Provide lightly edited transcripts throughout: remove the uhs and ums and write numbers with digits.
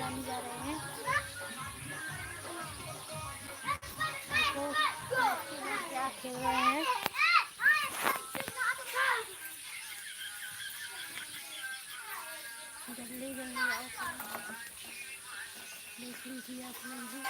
खेलने जा रहे हैं। देखो क्या खेल रहे हैं। जल्दी जल्दी आओ, देख लीजिए आप लोग भी।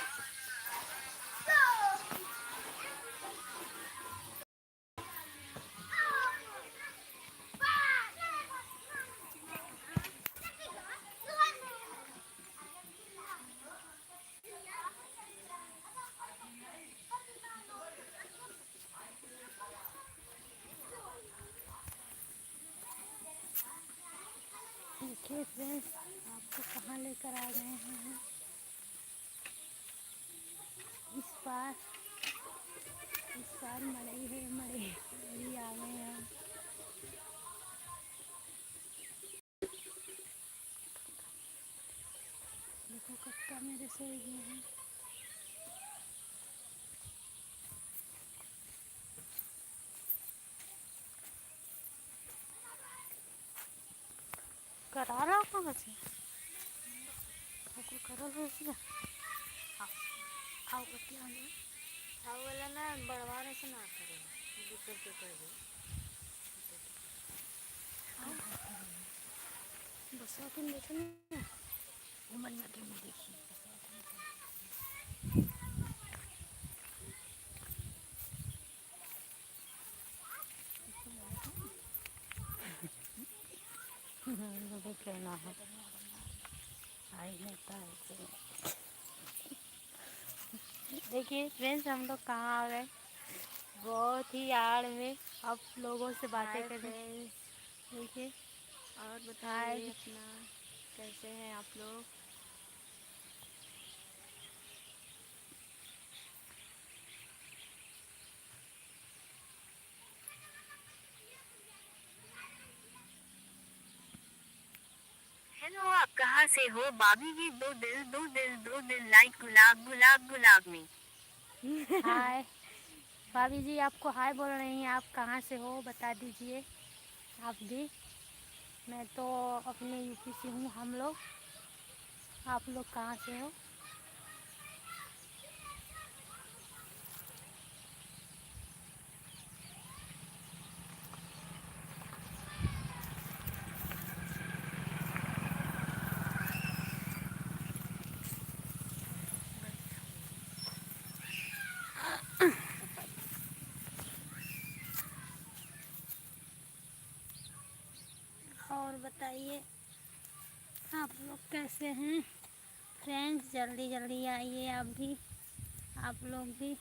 देखिए फ्रेंड्स, आपको कहाँ लेकर आ गए हैं हम। इस बार मड़ई है, मड़ई आ गए हैं हम। देखो कक्का मेरे सो गए हैं। करा रहा हूँ बच्चे आपको करा लो इसमें। आओ बच्चे आ जाओ। आओ वाला ना बड़वारे से ना करे दिक्कत के कर दे। बसा तुम देखो ना, उमरिया के मुँह देखिए। देख लेना है। आई लगता है। देखिए फ्रेंड्स, हम लोग कहाँ आ गए, बहुत ही आड़ में आप लोगों से बातें करने। देखिए और बताइए अपना, कैसे हैं आप लोग। हेलो, आप कहाँ से हो भाभी जी। दो दिल दो दिल दो दिल लाइक गुलाब गुलाब गुलाब में। हाय भाभी जी, आपको हाय बोल रही हैं। आप कहाँ से हो बता दीजिए आप भी। मैं तो अपने यूपी से हूँ। हम लोग, आप लोग कहाँ से हो। और बताइए आप लोग कैसे हैं फ्रेंड्स। जल्दी जल्दी आइए आप भी, आप लोग भी।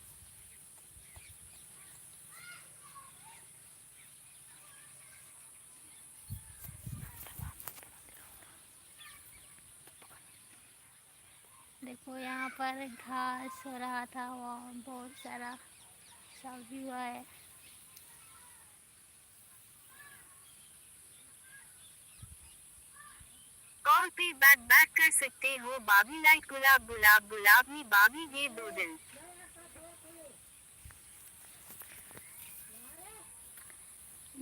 देखो यहाँ पर घास हो रहा था, वहाँ बहुत सारा सब भी हुआ है। कॉल पे बात कर सकते हो भाभी लाइक गुलाब गुलाब गुलाब में भाभी ये दो दिल।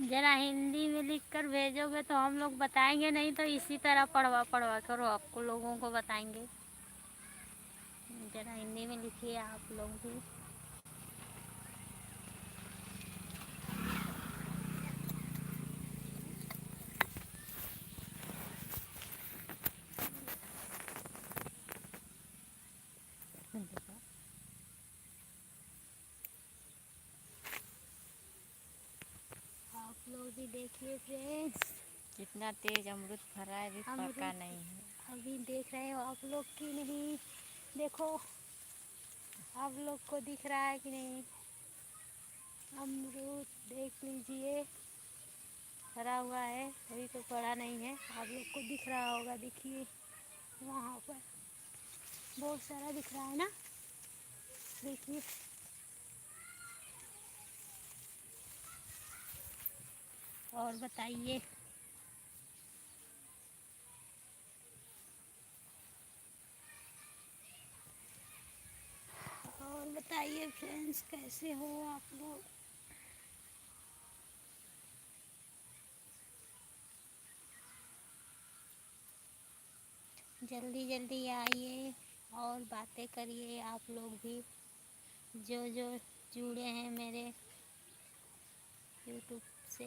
जरा हिंदी में लिख कर भेजोगे तो हम लोग बताएंगे, नहीं तो इसी तरह पढ़वा पढ़वा करो आपको लोगों को बताएंगे। जरा हिंदी में लिखिए आप लोग भी। आप लोग भी देखिए फ्रेंड्स, कितना तेज अमरूद फरा है, अभी पका नहीं है। अभी देख रहे हो आप लोग कि नहीं। देखो आप लोग को दिख रहा है कि नहीं। अमरूद देख लीजिए, फरा हुआ है, अभी तो पड़ा नहीं है। आप लोग को दिख रहा होगा, देखिए वहाँ पर बहुत सारा दिख रहा है ना। देखिए और बताइए। और बताइए फ्रेंड्स, कैसे हो आप लोग। जल्दी जल्दी आइए और बातें करिए आप लोग भी, जो जो जुड़े हैं मेरे यूट्यूब से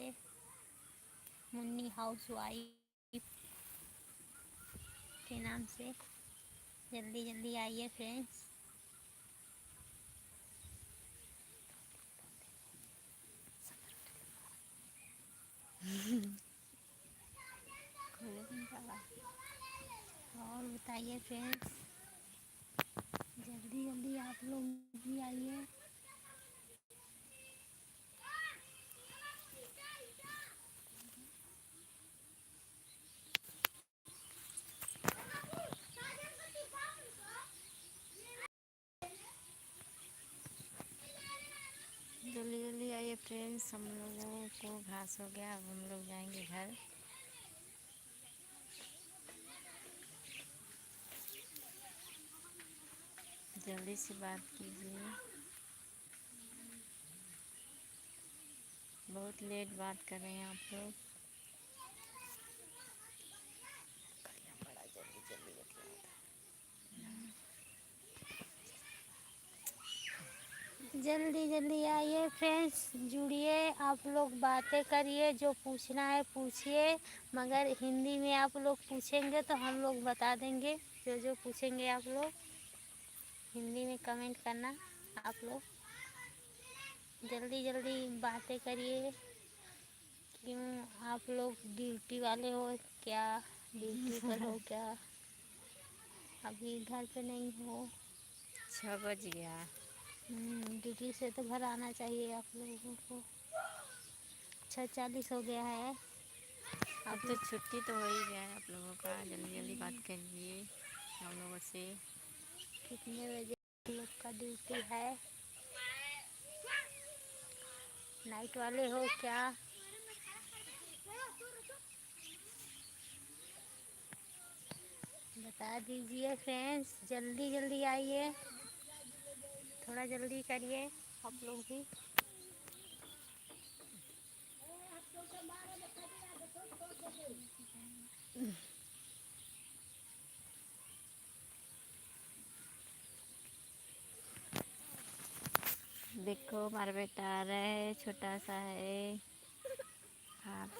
मुन्नी हाउसवाइफ के नाम से। जल्दी जल्दी आइए फ्रेंड्स। और बताइए फ्रेंड्स, जल्दी जल्दी आप लोग भी आइए। जल्दी जल्दी आइए फ्रेंड्स, हम लोगों को घास हो गया, अब हम लोग जाएंगे घर। जल्दी से बात कीजिए, बहुत लेट बात कर रहे हैं आप लोग। जल्दी जल्दी आइए फ्रेंड्स, जुड़िए, आप लोग बातें करिए, जो पूछना है पूछिए, मगर हिंदी में आप लोग पूछेंगे तो हम लोग बता देंगे। जो जो पूछेंगे आप लोग हिंदी में कमेंट करना आप लोग। जल्दी जल्दी बातें करिए। क्यों आप लोग ड्यूटी वाले हो क्या, ड्यूटी पर हो क्या, अभी घर पे नहीं हो? 6 बज गया। ड्यूटी से तो घर आना चाहिए आप लोगों को। 6:40 हो गया है। अब तो छुट्टी तो हो ही गया है आप लोगों का। जल्दी जल्दी बात करिए हम लोगों से। कितने बजे आप लोग का ड्यूटी है? नाइट वाले हो क्या? बता दीजिए फ्रेंड्स, जल्दी जल्दी आइए, थोड़ा जल्दी करिए आप लोग भी। देखो हमारा बेटा आ रहा है, छोटा सा है। आप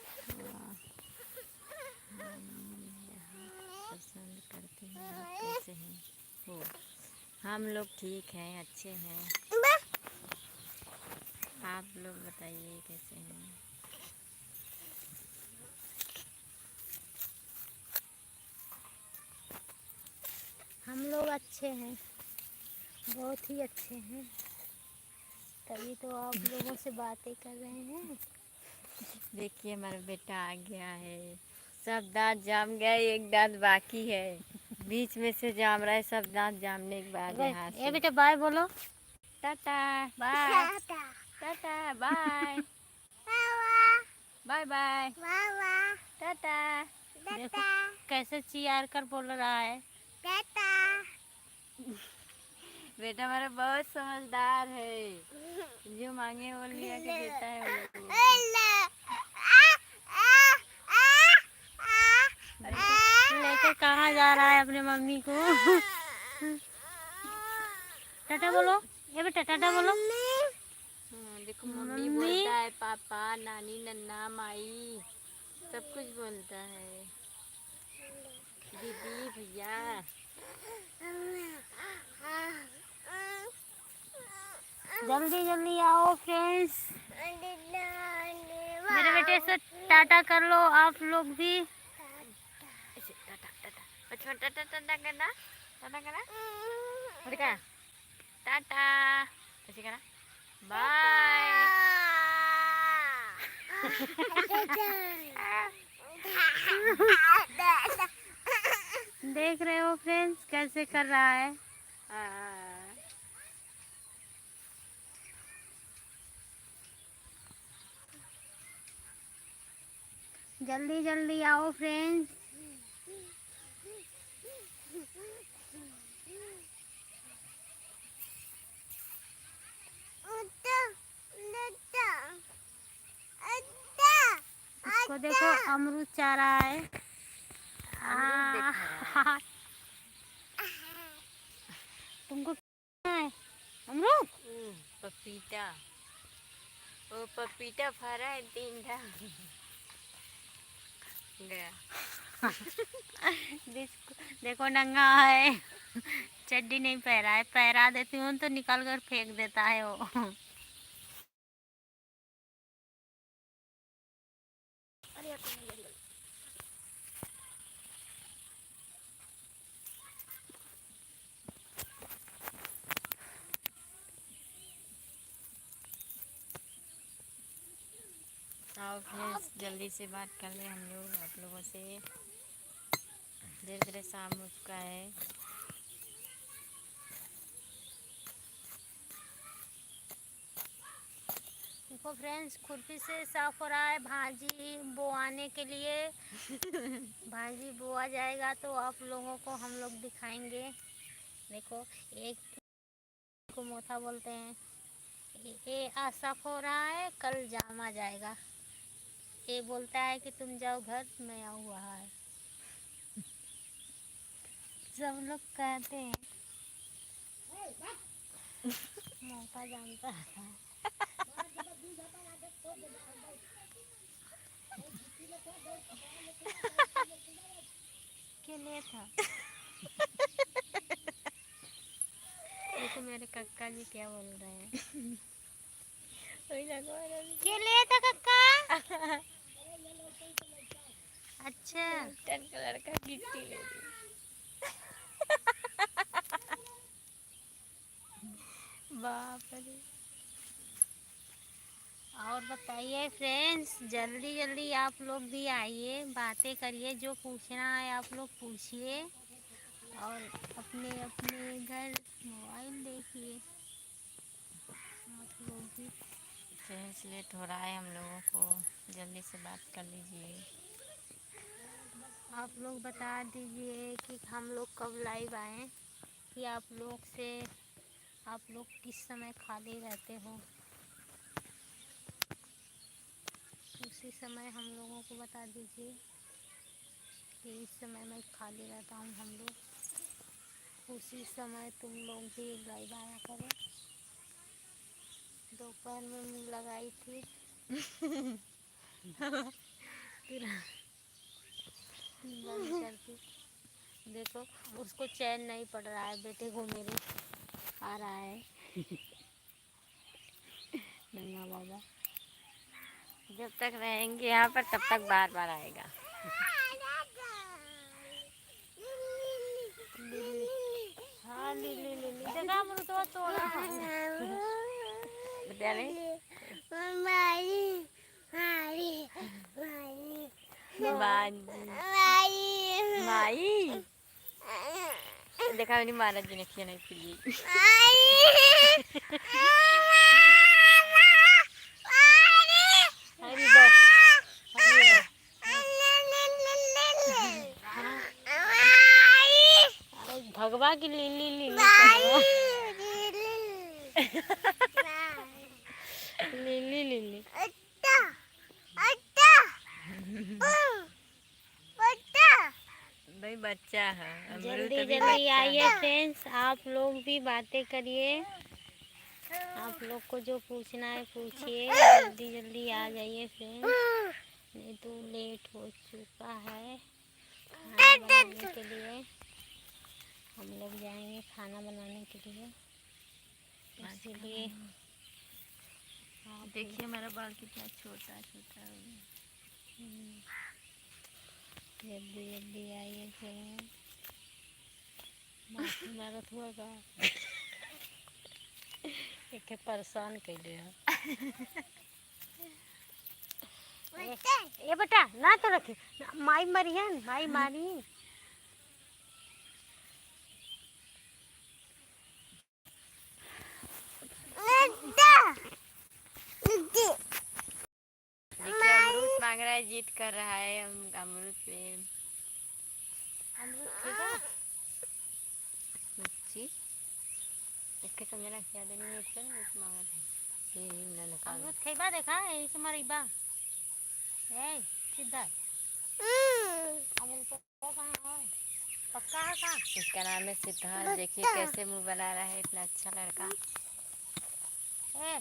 पसंद करते हैं, आप कैसे हैं? हो, हम लोग ठीक हैं, अच्छे हैं। आप लोग बताइए कैसे हैं? हम लोग अच्छे हैं, बहुत ही अच्छे हैं, तभी तो आप लोगों से बातें कर रहे हैं। देखिए हमारा बेटा आ गया है। सब दांत जाम गए, एक दांत बाकी है, बीच में से जाम रहा है। सब दांत जामने के बाद यहाँ ये से बेटा बाय बोलो। Tata bye, tata bye, bye bye, tata. देखो कैसे चियार कर बोल रहा है। बेटा हमारा बहुत समझदार है, जो मांगे वो लिया के देता है हम लोगों को। लेके कहाँ जा रहा है अपने मम्मी को? टाटा बोलो, ये बेटा टाटा बोलो। देखो मम्मी बोलता है, पापा, नानी, नन्ना, माई, सब कुछ बोलता है। दीदी, भैया। जल्दी जल्दी आओ फ्रेंड्स, मेरे बेटे से टाटा कर लो आप लोग भी। टाटा टाटा, बचपन टाटा टाटा करना, टाटा करना, उठका, टाटा, ऐसे करना, बाय। देख रहे हो फ्रेंड्स कैसे कर रहा है। जल्दी जल्दी आओ फ्रेंड्स। इसको देखो अमरूद चाह रहा है। अमरूद देख रहा है। तुमको क्या है? अमरूद? पपीता, वो पपीता फरा है 3 था गया। देखो नंगा है, चड्डी नहीं पहरा है, पहरा देती हूँ तो निकल कर फेंक देता है वो। आओ फ्रेंड्स जल्दी से बात कर ले हम लोग आप लोगों से। धीरे धीरे शाम हो चुका है। देखो फ्रेंड्स, खुरपी से साफ हो रहा है भाजी बोआने के लिए। भाजी बोआ जाएगा तो आप लोगों को हम लोग दिखाएंगे। देखो, एक को मोथा बोलते हैं। ये आज साफ हो रहा है, कल जाम आ जाएगा। ये बोलता है कि तुम जाओ घर, मैं आऊँ बाहर। सब लोग कहते हैं, मोथा जानता है। के लिए था। देखो मेरे कक्का जी क्या बोल रहे हैं। के लिए था कक्का? अच्छा, टन कलर का गिट्टी ले ली। बाप रे। और बताइए फ्रेंड्स, जल्दी जल्दी आप लोग भी आइए, बातें करिए, जो पूछना है आप लोग पूछिए और अपने अपने घर मोबाइल देखिए आप लोग भी। फ्रेंड्स लेट हो रहा है हम लोगों को, जल्दी से बात कर लीजिए। आप लोग बता दीजिए कि हम लोग कब लाइव आएँ, कि आप लोग किस समय खाली रहते हो, उसी समय हम लोगों को बता दीजिए कि इस समय मैं खाली रहता हूँ। हम लोग उसी समय तुम लोग भी लाइव आया करो। दोपहर में मुँह लगाई थी फिर बंद करती। देखो, उसको चैन नहीं पड़ रहा है, बेटे को मेरे आ रहा है नन्हा बाबा। जब तक रहेंगे यहाँ पर तब तक बार बार आएगा। हाँ लिली लिली देखा अमरूदवा तोड़ा है। बता रहे माई देखा मेरी महाराज जी ने खिया नहीं पी। अरे बस, अरे भगवा की लिली लिली लिली लिली। भाई बच्चा है अमरूद जल्दी अभी जल्दी बच्चा आइए है। फ्रेंड्स, आप लोग भी बातें करिए। आप लोग को जो पूछना है पूछिए, जल्दी जल्दी आ जाइए फ्रेंड्स, नहीं तो लेट हो चुका है खाना बनाने के लिए। हम लोग जाएंगे खाना बनाने के लिए, इसीलिए आप देखिए हमारा बाल कितना छोटा छोटा है। जल्दी जल्दी आइए फ्रेंड्स। माफी मारत हुआ का एक परेशान कर दे। ये बेटा ना तो रखे, माई मरी है, माई मारी। देखिए अमरूद मांग रहा है, जिद कर रहा है अमरूद पे। अमरूद खेगा? जी इसके समझना क्या देनी है इसका ना मांगा था ये ना निकाल। अमरूद खेबा देखा यही से मरीबा ए सीधा अमरूद कहाँ है? पक्का है का? इसका नाम है सिद्धार्थ। देखिए कैसे मुंह बना रहा है, इतना अच्छा लड़का। ए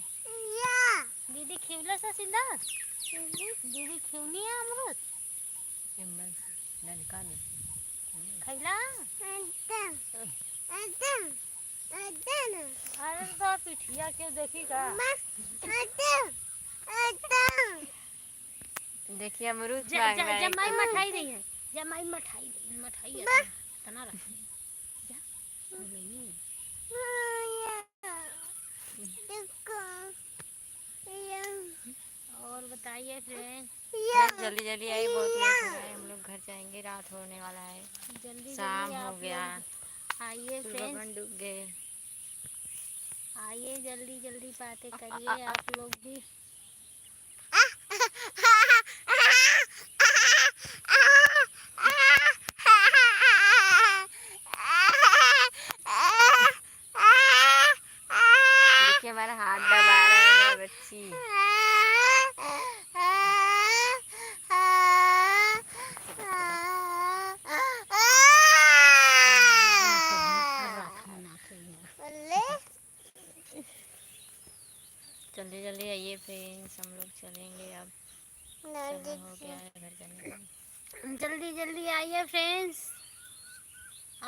दीदी खिवले से सीधा दीदी खिवनी है अमरुद लड़का में खैला अरे तो पिठिया क्यों देखी का? देखिए अमरूद मांग रहा है। जमाई मठाई रही है, जमाई मठाई है तना रख जा बोलई। और बताइए फ्रेंड, जल्दी जल्दी आइए, बहुत लेट हो रहा है, हम लोग घर जाएंगे, रात होने वाला है, जल्दी शाम जल्दी हो आप गया, लोग आइए फ्रेंड्स, सूरज डूब गए। आइए जल्दी जल्दी बातें करिए आप लोग भी। देखिए हमारा हाथ दबा रहा है मेरा बच्ची। जल्दी जल्दी आइए फ्रेंड्स, हम लोग चलेंगे अब, समय हो गया है घर जाने का। जल्दी जल्दी आइए फ्रेंड्स,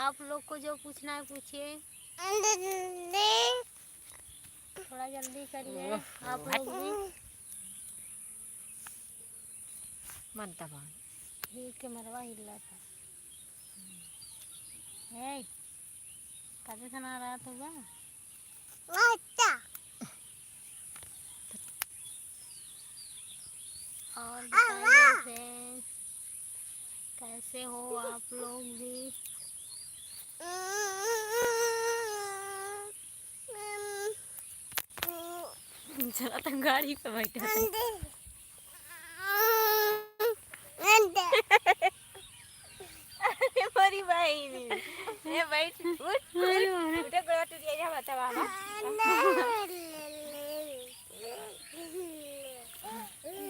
आप लोग को जो पूछना है पूछिए, थोड़ा जल्दी करिए आप लोग भी। मत दबा। ये कैमरवा हिला था है कदे सुना रहा तो बा और बताइए फ्रेंड्स, कैसे हो आप लोग भी? चला तो गाड़ी पे बैठा अरे मेरी बहन, ये बैठ उठ उठ गोड़ा टूट गया बता बाबा।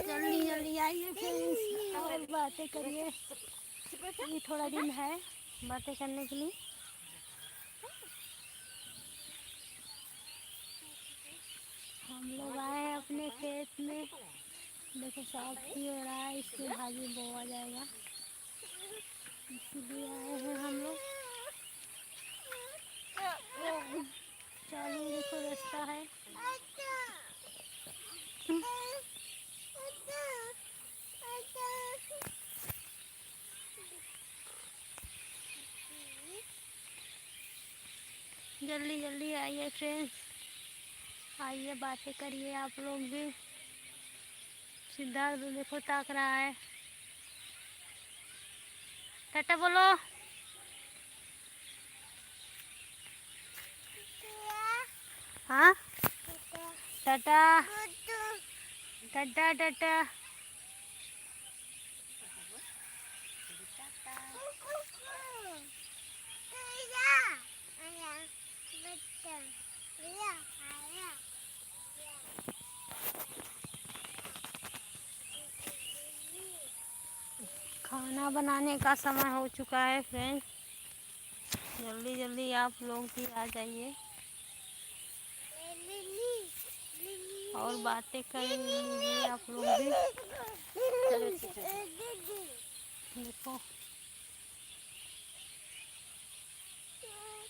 जल्दी जल्दी आइए फ्रेंड्स और बातें करिए, ये थोड़ा दिन है बातें करने के लिए। हम लोग आए हैं अपने खेत में, देखो साफ भी हो रहा है, इसके भाजी बोआ जाएगा, इसीलिए आए हैं हम लोग। चलिए देखो रास्ता है, जल्दी जल्दी आइए फ्रेंड्स, आइए बातें करिए आप लोग भी। सिद्धार्थ देखो ताक रहा है, टाटा बोलो। हाँ टाटा टाटा टाटा। खाना बनाने का समय हो चुका है फ्रेंड्स, जल्दी जल्दी आप लोग भी आ जाइए और बातें कर लीजिए आप लोग भी। देखो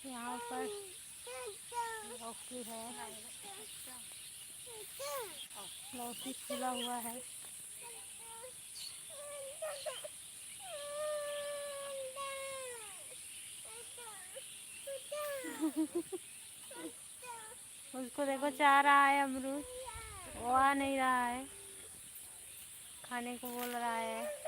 यहाँ पर लौकी है, लौकी फूला हुआ है। उसको देखो चाह रहा है अमरूद, वो आ नहीं रहा है, खाने को बोल रहा है।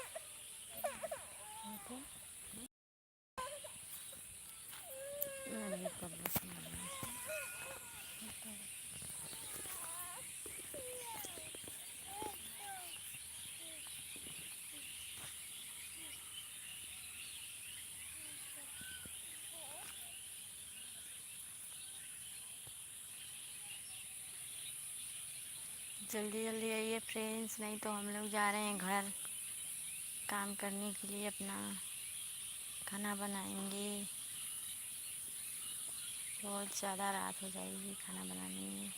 जल्दी जल्दी आइए फ्रेंड्स, नहीं तो हम लोग जा रहे हैं घर काम करने के लिए, अपना खाना बनाएंगे। बहुत ज़्यादा रात हो जाएगी खाना बनाने में।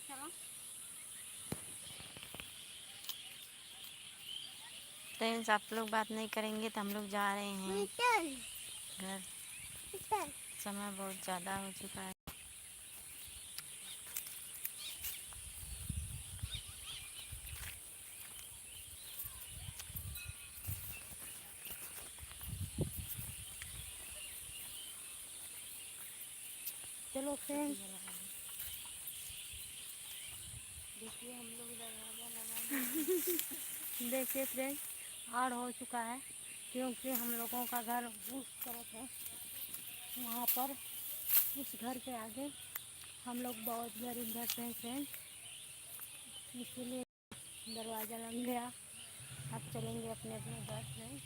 चलो फ्रेंड्स, आप लोग बात नहीं करेंगे तो हम लोग जा रहे हैं घर। समय बहुत ज़्यादा हो चुका है। चलो फ्रेंड्स, देखिए हम लोग दरवाज़ा लगा देखिए फ्रेंड्स, आड़ हो चुका है क्योंकि हम लोगों का घर उस तरफ है। वहाँ पर उस घर के आगे हम लोग बहुत गरीब घर से हैं फ्रेंड्स, इसीलिए दरवाज़ा लग गया। अब चलेंगे अपने अपने घर फ्रेंड्स।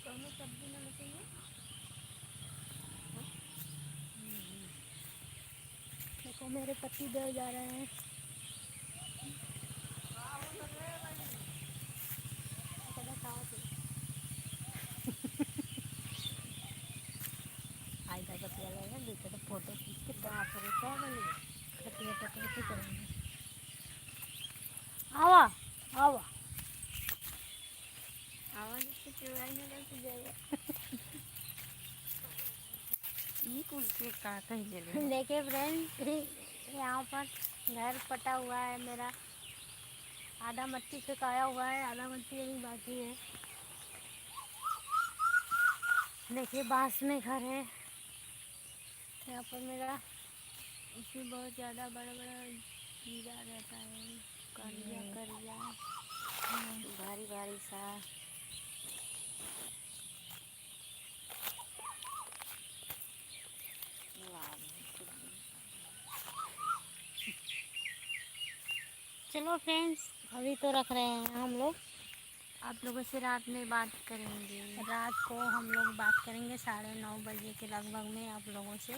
दोनों सब्जी में लगे देखो मेरे पति दे जा रहे हैं। तो फोटो खींच के करेंगे। आवा आवा आवाज़ से चुराई ना जाएगा। ये कुर्सी कहाँ कहीं जले। देखिए फ्रेंड, यहाँ पर घर पटा हुआ है मेरा। आधा मिट्टी से काया हुआ है, आधा मिट्टी अभी बाकी है। देखिए बांस में घर है यहाँ पर मेरा। इसमें बहुत ज़्यादा बड़ा बड़ा कीड़ा रहता है, करिया करिया भारी भारी सा। चलो फ्रेंड्स, अभी तो रख रहे हैं हम लोग। आप लोगों से रात में बात करेंगे। रात को हम लोग बात करेंगे 9:30 बजे के लगभग में आप लोगों से।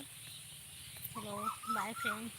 चलो बाय फ्रेंड्स।